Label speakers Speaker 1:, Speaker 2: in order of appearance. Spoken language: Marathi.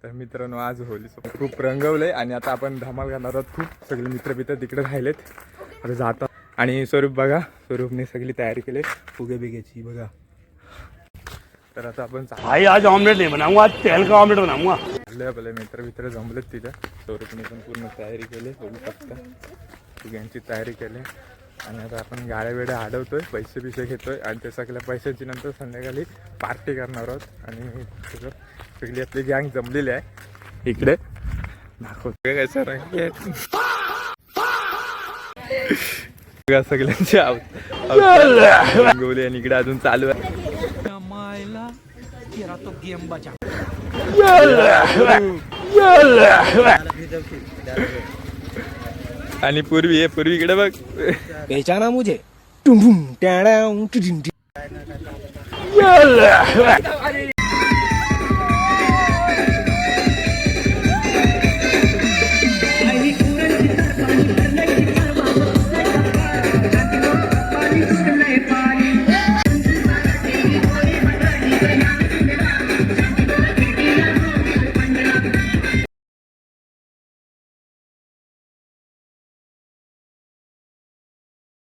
Speaker 1: तर मित्रांनो आज होली खूप रंगवलंय आणि आता आपण धमाल करणार आहोत. खूप सगळे मित्र तिकडे राहिलेत, आता जातात. आणि स्वरूप बघा, स्वरूपने सगळी तयारी केली फुगे बिगेची बघा. तर आता आपण
Speaker 2: भाई आज ऑमलेट नहीं बनाऊंगा, आज तेल का ऑमलेट बनाऊंगा.
Speaker 1: आपले मित्र जमलेत तिथे. स्वरूपने पण पूर्ण तयारी केली, बघू शकता फुग्यांची तयारी केली. आणि आता आपण गाड्या वेड्या अडवतोय, पैसे बिसे घेतोय आणि ते सगळ्या पैशाची नंतर संध्याकाळी पार्टी करणार आहोत. आणि सगळी आपली गँग जमलेली आहे इकडे. दाखवतो कसं रंग सगळ्यांची रंगवली आणि इकडे अजून चालू आहे. आणि पूर्वी इकडे बघ,
Speaker 3: पहचाना मुझे.